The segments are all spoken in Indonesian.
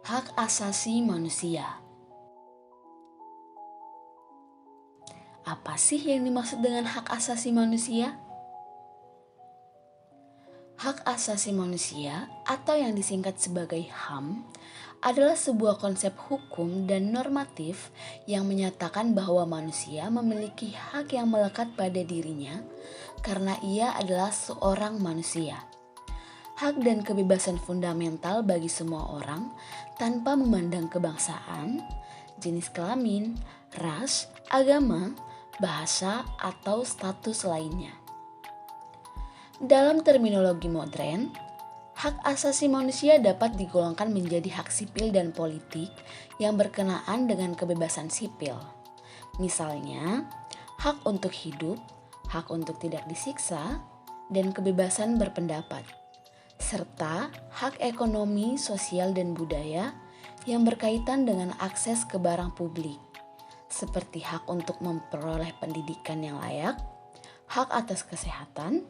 Hak asasi manusia. Apa sih yang dimaksud dengan hak asasi manusia? Hak asasi manusia atau yang disingkat sebagai HAM adalah sebuah konsep hukum dan normatif yang menyatakan bahwa manusia memiliki hak yang melekat pada dirinya karena ia adalah seorang manusia. Hak dan kebebasan fundamental bagi semua orang tanpa memandang kebangsaan, jenis kelamin, ras, agama, bahasa, atau status lainnya. Dalam terminologi modern, hak asasi manusia dapat digolongkan menjadi hak sipil dan politik yang berkenaan dengan kebebasan sipil. Misalnya, hak untuk hidup, hak untuk tidak disiksa, dan kebebasan berpendapat, serta hak ekonomi, sosial, dan budaya yang berkaitan dengan akses ke barang publik, seperti hak untuk memperoleh pendidikan yang layak, hak atas kesehatan,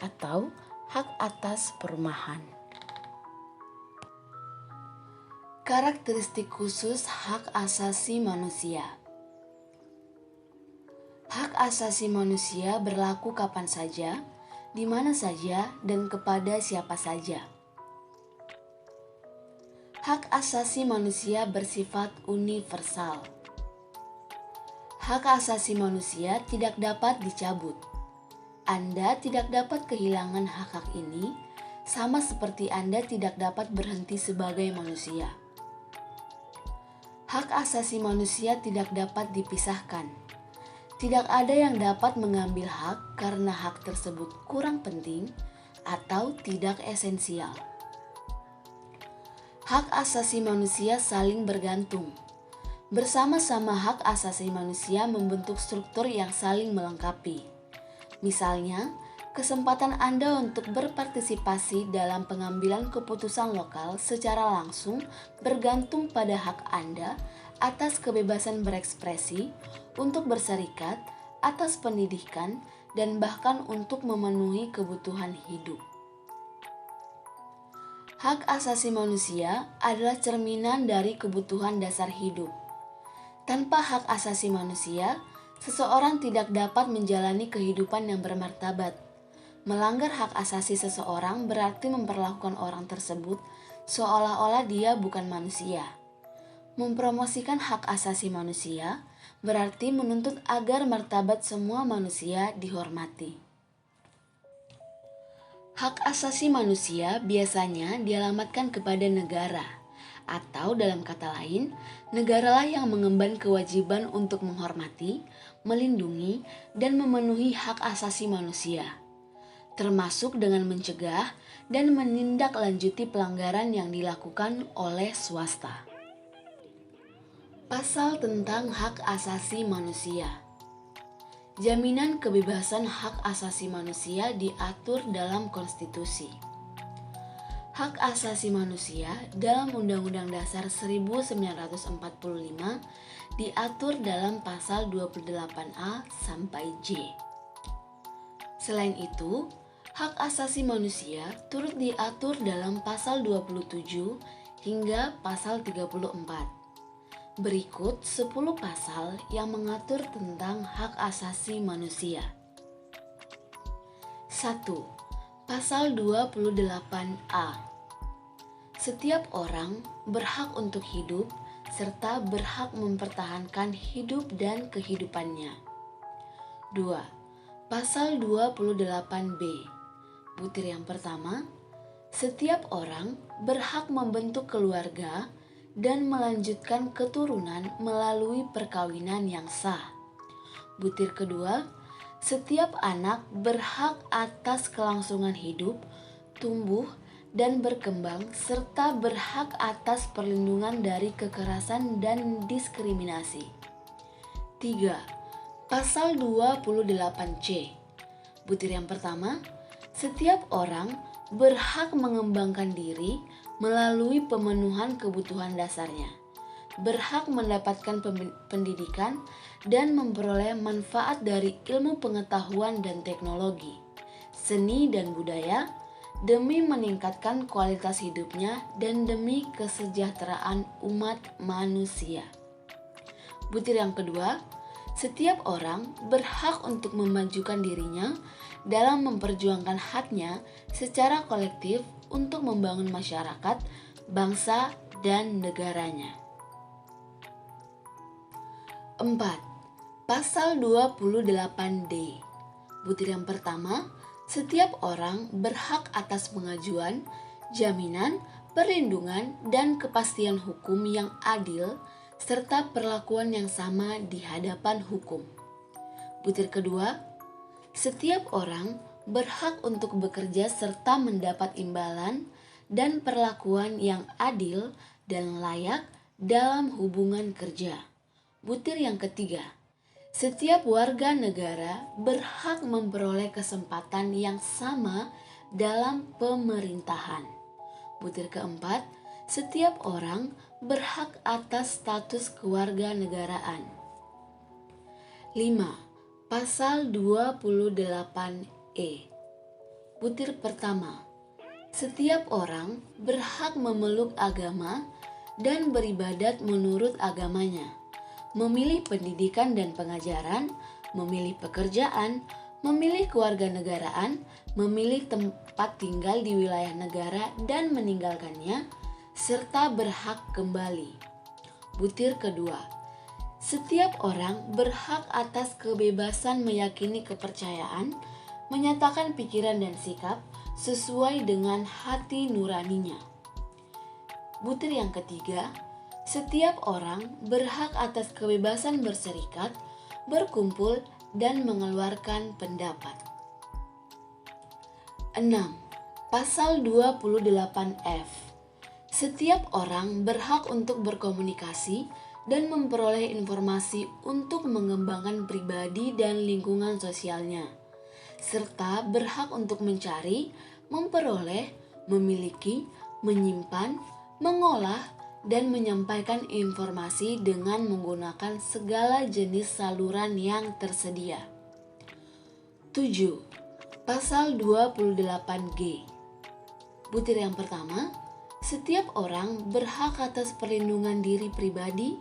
atau hak atas perumahan. Karakteristik khusus hak asasi manusia. Hak asasi manusia berlaku kapan saja, di mana saja, dan kepada siapa saja. Hak asasi manusia bersifat universal. Hak asasi manusia tidak dapat dicabut. Anda tidak dapat kehilangan hak-hak ini, sama seperti Anda tidak dapat berhenti sebagai manusia. Hak asasi manusia tidak dapat dipisahkan. Tidak ada yang dapat mengambil hak karena hak tersebut kurang penting atau tidak esensial. Hak asasi manusia saling bergantung. Bersama-sama hak asasi manusia membentuk struktur yang saling melengkapi. Misalnya, kesempatan Anda untuk berpartisipasi dalam pengambilan keputusan lokal secara langsung bergantung pada hak Anda atas kebebasan berekspresi, untuk berserikat, atas pendidikan, dan bahkan untuk memenuhi kebutuhan hidup. Hak asasi manusia adalah cerminan dari kebutuhan dasar hidup. Tanpa hak asasi manusia, seseorang tidak dapat menjalani kehidupan yang bermartabat. Melanggar hak asasi seseorang berarti memperlakukan orang tersebut seolah-olah dia bukan manusia. Mempromosikan hak asasi manusia berarti menuntut agar martabat semua manusia dihormati. Hak asasi manusia biasanya dialamatkan kepada negara, atau dalam kata lain, negaralah yang mengemban kewajiban untuk menghormati, melindungi, dan memenuhi hak asasi manusia, termasuk dengan mencegah dan menindaklanjuti pelanggaran yang dilakukan oleh swasta. Pasal tentang hak asasi manusia. Jaminan kebebasan hak asasi manusia diatur dalam konstitusi. Hak asasi manusia dalam Undang-Undang Dasar 1945 diatur dalam pasal 28A sampai J. Selain itu, hak asasi manusia turut diatur dalam pasal 27 hingga pasal 34. Berikut 10 pasal yang mengatur tentang hak asasi manusia. 1. Pasal 28A. Setiap orang berhak untuk hidup serta berhak mempertahankan hidup dan kehidupannya. 2. Pasal 28B. Butir yang pertama, setiap orang berhak membentuk keluarga dan melanjutkan keturunan melalui perkawinan yang sah. Butir kedua, setiap anak berhak atas kelangsungan hidup, tumbuh, dan berkembang serta berhak atas perlindungan dari kekerasan dan diskriminasi. 3. Pasal 28C. Butir yang pertama, setiap orang berhak mengembangkan diri melalui pemenuhan kebutuhan dasarnya, berhak mendapatkan pendidikan dan memperoleh manfaat dari ilmu pengetahuan dan teknologi, seni dan budaya, demi meningkatkan kualitas hidupnya dan demi kesejahteraan umat manusia. Butir yang kedua, setiap orang berhak untuk memajukan dirinya dalam memperjuangkan haknya secara kolektif untuk membangun masyarakat, bangsa, dan negaranya. 4. Pasal 28D. Butir yang pertama, setiap orang berhak atas pengajuan, jaminan, perlindungan, dan kepastian hukum yang adil serta perlakuan yang sama di hadapan hukum. Butir kedua, setiap orang berhak untuk bekerja serta mendapat imbalan dan perlakuan yang adil dan layak dalam hubungan kerja. Butir yang ketiga, setiap warga negara berhak memperoleh kesempatan yang sama dalam pemerintahan. Butir keempat, setiap orang berhak atas status kewarganegaraan. 5. Pasal 28E. Butir pertama, setiap orang berhak memeluk agama dan beribadat menurut agamanya, memilih pendidikan dan pengajaran, memilih pekerjaan, memilih kewarganegaraan, memilih tempat tinggal di wilayah negara dan meninggalkannya, serta berhak kembali. Butir kedua, setiap orang berhak atas kebebasan meyakini kepercayaan, menyatakan pikiran dan sikap sesuai dengan hati nuraninya. Butir yang ketiga, setiap orang berhak atas kebebasan berserikat, berkumpul, dan mengeluarkan pendapat. 6. Pasal 28F. Setiap orang berhak untuk berkomunikasi dan memperoleh informasi untuk mengembangkan pribadi dan lingkungan sosialnya, serta berhak untuk mencari, memperoleh, memiliki, menyimpan, mengolah, dan menyampaikan informasi dengan menggunakan segala jenis saluran yang tersedia. 7. Pasal 28G. Butir yang pertama, setiap orang berhak atas perlindungan diri pribadi,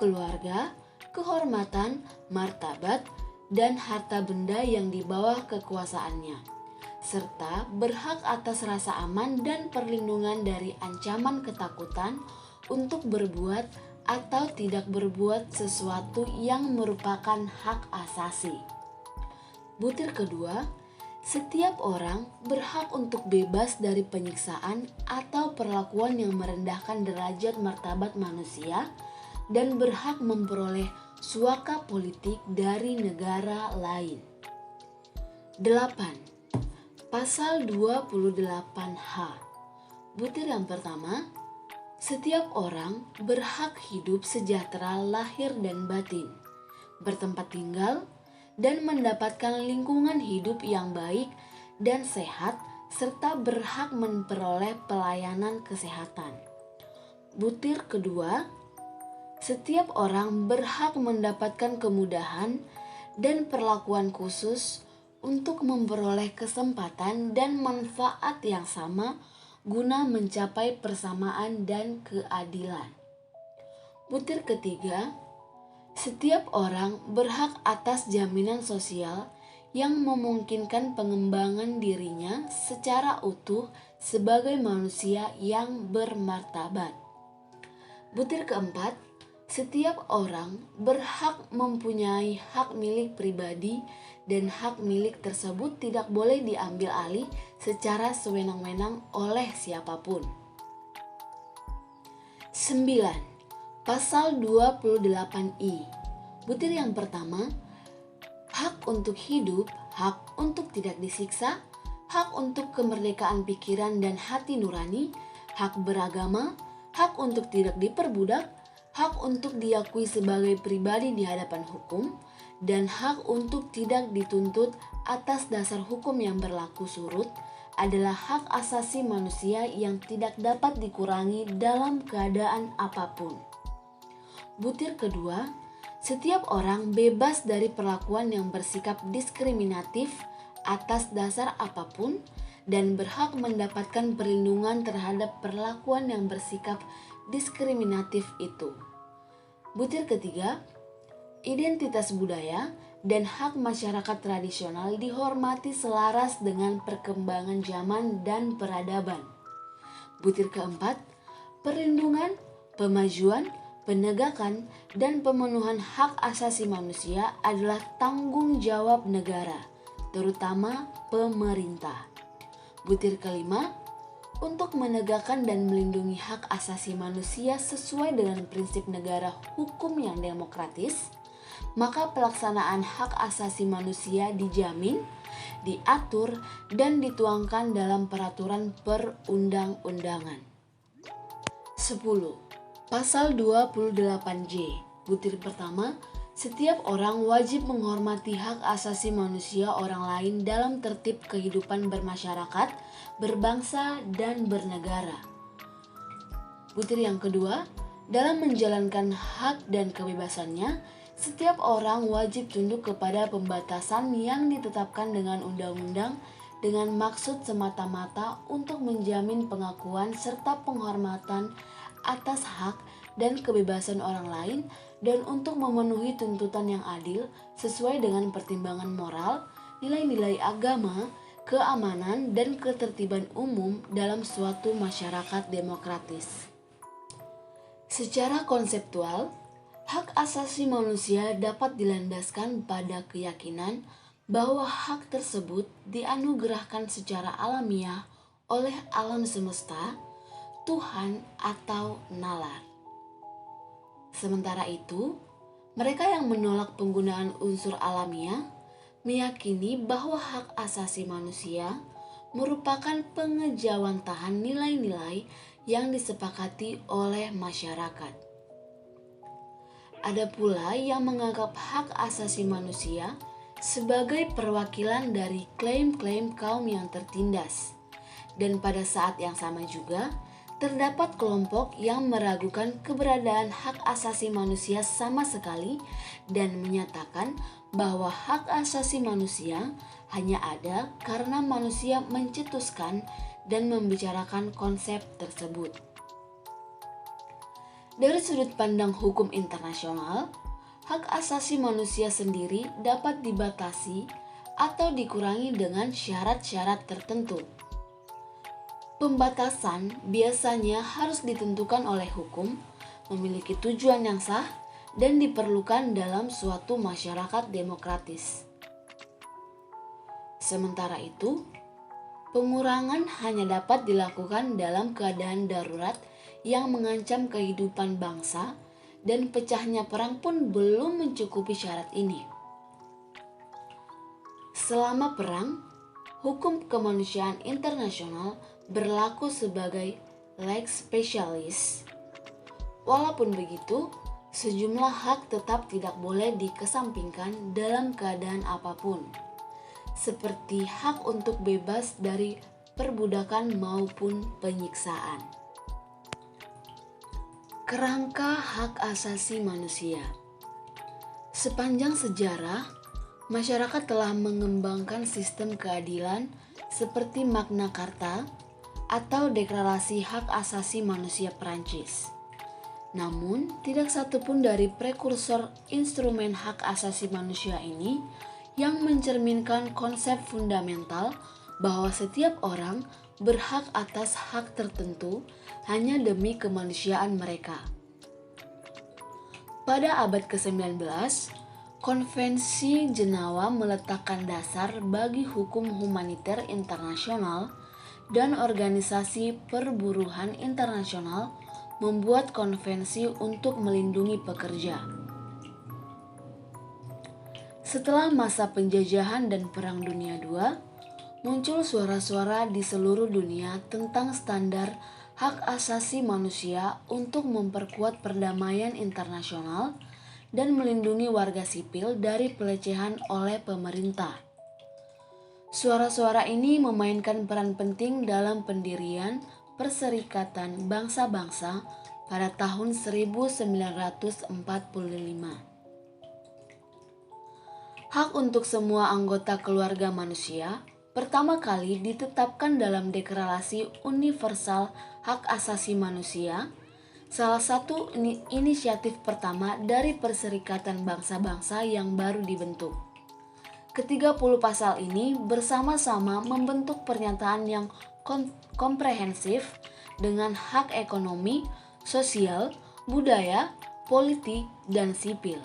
keluarga, kehormatan, martabat, dan harta benda yang di bawah kekuasaannya, serta berhak atas rasa aman dan perlindungan dari ancaman ketakutan untuk berbuat atau tidak berbuat sesuatu yang merupakan hak asasi. Butir kedua, setiap orang berhak untuk bebas dari penyiksaan atau perlakuan yang merendahkan derajat martabat manusia dan berhak memperoleh suaka politik dari negara lain. 8. Pasal 28H. Butir yang pertama, setiap orang berhak hidup sejahtera lahir dan batin, bertempat tinggal, dan mendapatkan lingkungan hidup yang baik dan sehat, serta berhak memperoleh pelayanan kesehatan. Butir kedua, setiap orang berhak mendapatkan kemudahan dan perlakuan khusus untuk memperoleh kesempatan dan manfaat yang sama guna mencapai persamaan dan keadilan. Butir ketiga, setiap orang berhak atas jaminan sosial yang memungkinkan pengembangan dirinya secara utuh sebagai manusia yang bermartabat. Butir keempat, setiap orang berhak mempunyai hak milik pribadi dan hak milik tersebut tidak boleh diambil alih secara sewenang-wenang oleh siapapun. 9. Pasal 28I. Butir yang pertama, hak untuk hidup, hak untuk tidak disiksa, hak untuk kemerdekaan pikiran dan hati nurani, hak beragama, hak untuk tidak diperbudak, hak untuk diakui sebagai pribadi di hadapan hukum, dan hak untuk tidak dituntut atas dasar hukum yang berlaku surut adalah hak asasi manusia yang tidak dapat dikurangi dalam keadaan apapun. Butir kedua, setiap orang bebas dari perlakuan yang bersikap diskriminatif atas dasar apapun dan berhak mendapatkan perlindungan terhadap perlakuan yang bersikap diskriminatif itu. Butir ketiga, identitas budaya dan hak masyarakat tradisional dihormati selaras dengan perkembangan zaman dan peradaban. Butir keempat, perlindungan, pemajuan, penegakan, dan pemenuhan hak asasi manusia adalah tanggung jawab negara, terutama pemerintah. Butir kelima, untuk menegakkan dan melindungi hak asasi manusia sesuai dengan prinsip negara hukum yang demokratis, maka pelaksanaan hak asasi manusia dijamin, diatur, dan dituangkan dalam peraturan perundang-undangan. 10. Pasal 28J, butir pertama, setiap orang wajib menghormati hak asasi manusia orang lain dalam tertib kehidupan bermasyarakat, berbangsa, dan bernegara. Butir yang kedua, dalam menjalankan hak dan kebebasannya, setiap orang wajib tunduk kepada pembatasan yang ditetapkan dengan undang-undang dengan maksud semata-mata untuk menjamin pengakuan serta penghormatan atas hak dan kebebasan orang lain dan untuk memenuhi tuntutan yang adil sesuai dengan pertimbangan moral, nilai-nilai agama, keamanan, dan ketertiban umum dalam suatu masyarakat demokratis. Secara konseptual, hak asasi manusia dapat dilandaskan pada keyakinan bahwa hak tersebut dianugerahkan secara alamiah oleh alam semesta, Tuhan, atau nalar. Sementara itu, mereka yang menolak penggunaan unsur alamiah meyakini bahwa hak asasi manusia merupakan pengejawantahan nilai-nilai yang disepakati oleh masyarakat. Ada pula yang menganggap hak asasi manusia sebagai perwakilan dari klaim-klaim kaum yang tertindas. Dan pada saat yang sama juga, terdapat kelompok yang meragukan keberadaan hak asasi manusia sama sekali dan menyatakan bahwa hak asasi manusia hanya ada karena manusia mencetuskan dan membicarakan konsep tersebut. Dari sudut pandang hukum internasional, hak asasi manusia sendiri dapat dibatasi atau dikurangi dengan syarat-syarat tertentu. Pembatasan biasanya harus ditentukan oleh hukum, memiliki tujuan yang sah, dan diperlukan dalam suatu masyarakat demokratis. Sementara itu, pengurangan hanya dapat dilakukan dalam keadaan darurat yang mengancam kehidupan bangsa, dan pecahnya perang pun belum mencukupi syarat ini. Selama perang, hukum kemanusiaan internasional berlaku sebagai lex specialis. Walaupun begitu, sejumlah hak tetap tidak boleh dikesampingkan dalam keadaan apapun, seperti hak untuk bebas dari perbudakan maupun penyiksaan. Kerangka hak asasi manusia. Sepanjang sejarah, masyarakat telah mengembangkan sistem keadilan seperti Magna Carta atau Deklarasi Hak Asasi Manusia Prancis. Namun, tidak satupun dari prekursor instrumen hak asasi manusia ini yang mencerminkan konsep fundamental bahwa setiap orang berhak atas hak tertentu hanya demi kemanusiaan mereka. Pada abad ke-19, Konvensi Jenewa meletakkan dasar bagi hukum humaniter internasional dan Organisasi Perburuhan Internasional membuat konvensi untuk melindungi pekerja. Setelah masa penjajahan dan Perang Dunia II, muncul suara-suara di seluruh dunia tentang standar hak asasi manusia untuk memperkuat perdamaian internasional dan melindungi warga sipil dari pelecehan oleh pemerintah. Suara-suara ini memainkan peran penting dalam pendirian Perserikatan Bangsa-Bangsa pada tahun 1945. Hak untuk semua anggota keluarga manusia, pertama kali ditetapkan dalam Deklarasi Universal Hak Asasi Manusia, salah satu inisiatif pertama dari Perserikatan Bangsa-Bangsa yang baru dibentuk. Ke-30 pasal ini bersama-sama membentuk pernyataan yang komprehensif dengan hak ekonomi, sosial, budaya, politik, dan sipil.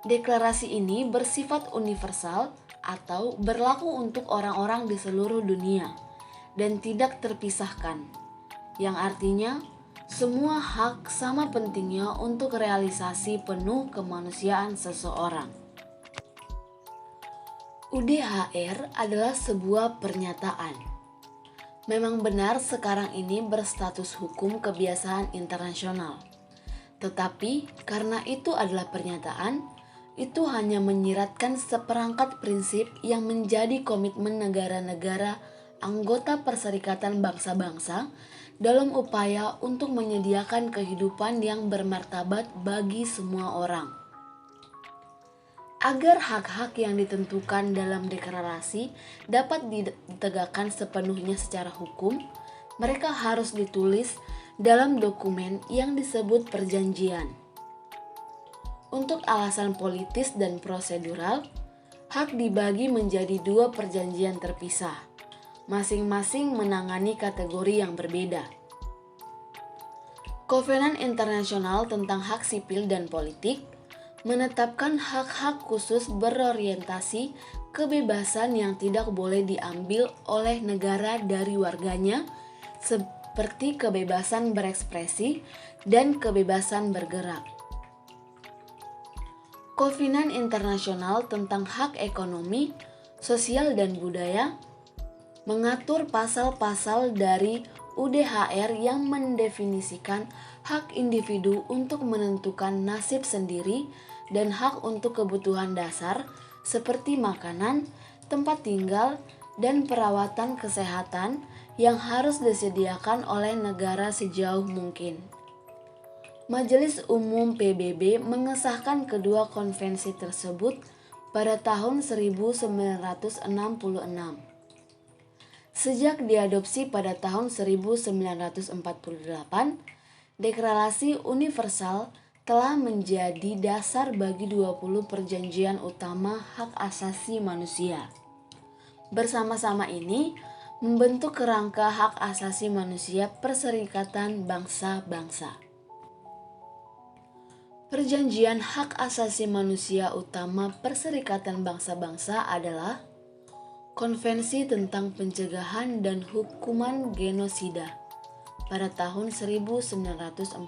Deklarasi ini bersifat universal atau berlaku untuk orang-orang di seluruh dunia dan tidak terpisahkan, yang artinya semua hak sama pentingnya untuk realisasi penuh kemanusiaan seseorang. UDHR adalah sebuah pernyataan. Memang benar sekarang ini berstatus hukum kebiasaan internasional. Tetapi karena itu adalah pernyataan, itu hanya menyiratkan seperangkat prinsip yang menjadi komitmen negara-negara anggota Perserikatan Bangsa-Bangsa dalam upaya untuk menyediakan kehidupan yang bermartabat bagi semua orang. Agar hak-hak yang ditentukan dalam deklarasi dapat ditegakkan sepenuhnya secara hukum, mereka harus ditulis dalam dokumen yang disebut perjanjian. Untuk alasan politis dan prosedural, hak dibagi menjadi 2 perjanjian terpisah, masing-masing menangani kategori yang berbeda. Kovenan Internasional tentang Hak Sipil dan Politik menetapkan hak-hak khusus berorientasi kebebasan yang tidak boleh diambil oleh negara dari warganya, seperti kebebasan berekspresi dan kebebasan bergerak. Kovenan Internasional tentang Hak Ekonomi, Sosial, dan Budaya mengatur pasal-pasal dari UDHR yang mendefinisikan hak individu untuk menentukan nasib sendiri dan hak untuk kebutuhan dasar seperti makanan, tempat tinggal, dan perawatan kesehatan yang harus disediakan oleh negara sejauh mungkin. Majelis Umum PBB mengesahkan kedua konvensi tersebut pada tahun 1966. Sejak diadopsi pada tahun 1948, Deklarasi Universal telah menjadi dasar bagi 20 perjanjian utama hak asasi manusia. Bersama-sama ini membentuk kerangka hak asasi manusia Perserikatan Bangsa-Bangsa. Perjanjian hak asasi manusia utama Perserikatan Bangsa-Bangsa adalah Konvensi tentang Pencegahan dan Hukuman Genosida pada tahun 1948.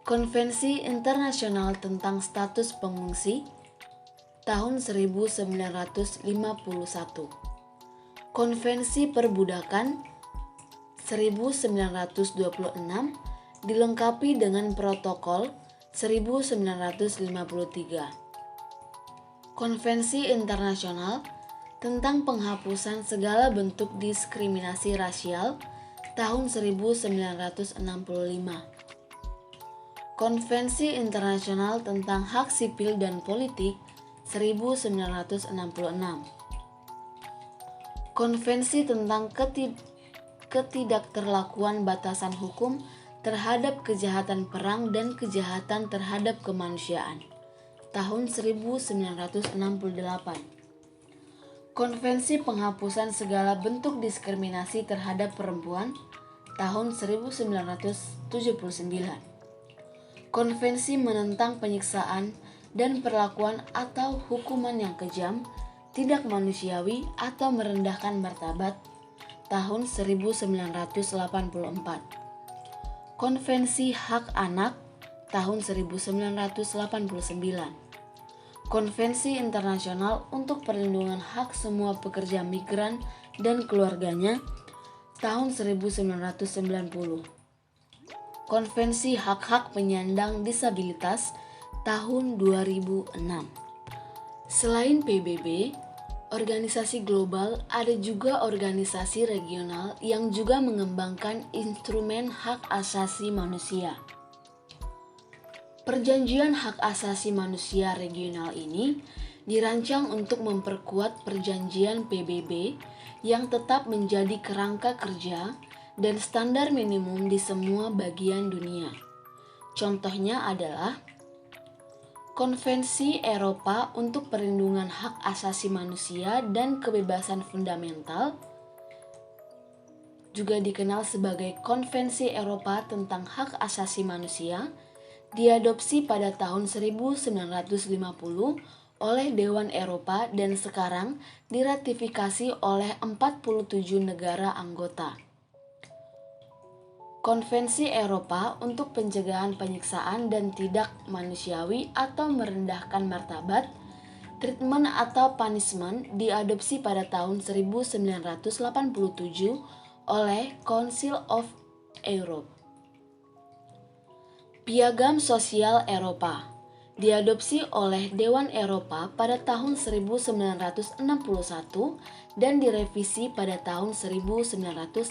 Konvensi Internasional tentang Status Pengungsi tahun 1951. Konvensi Perbudakan 1926 dilengkapi dengan protokol 1953. Konvensi Internasional tentang Penghapusan Segala Bentuk Diskriminasi Rasial tahun 1965. Konvensi Internasional tentang Hak Sipil dan Politik 1966. Konvensi tentang ketidakterlakuan batasan hukum terhadap kejahatan perang dan kejahatan terhadap kemanusiaan tahun 1968. Konvensi Penghapusan Segala Bentuk Diskriminasi Terhadap Perempuan tahun 1979. Konvensi Menentang Penyiksaan dan Perlakuan atau Hukuman yang Kejam, Tidak Manusiawi atau Merendahkan Martabat tahun 1984. Konvensi Hak Anak tahun 1989. Konvensi Internasional untuk Perlindungan Hak Semua Pekerja Migran dan Keluarganya tahun 1990. Konvensi Hak-Hak Penyandang Disabilitas tahun 2006. Selain PBB, organisasi global, ada juga organisasi regional yang juga mengembangkan instrumen hak asasi manusia. Perjanjian hak asasi manusia regional ini dirancang untuk memperkuat perjanjian PBB yang tetap menjadi kerangka kerja dan standar minimum di semua bagian dunia. Contohnya adalah Konvensi Eropa untuk Perlindungan Hak Asasi Manusia dan Kebebasan Fundamental, juga dikenal sebagai Konvensi Eropa tentang Hak Asasi Manusia, diadopsi pada tahun 1950 oleh Dewan Eropa dan sekarang diratifikasi oleh 47 negara anggota. Konvensi Eropa untuk Pencegahan Penyiksaan dan Tidak Manusiawi atau Merendahkan Martabat, Treatment atau Punishment diadopsi pada tahun 1987 oleh Council of Europe. Piagam Sosial Eropa diadopsi oleh Dewan Eropa pada tahun 1961 dan direvisi pada tahun 1996.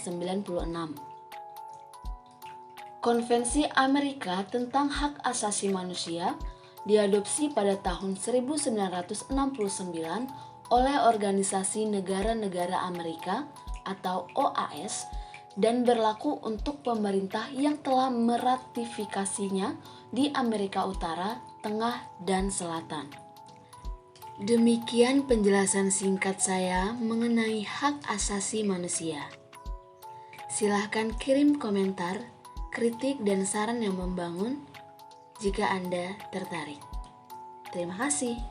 Konvensi Amerika tentang Hak Asasi Manusia diadopsi pada tahun 1969 oleh Organisasi Negara-Negara Amerika atau OAS dan berlaku untuk pemerintah yang telah meratifikasinya di Amerika Utara, Tengah, dan Selatan. Demikian penjelasan singkat saya mengenai hak asasi manusia. Silahkan kirim komentar, kritik, dan saran yang membangun jika Anda tertarik. Terima kasih.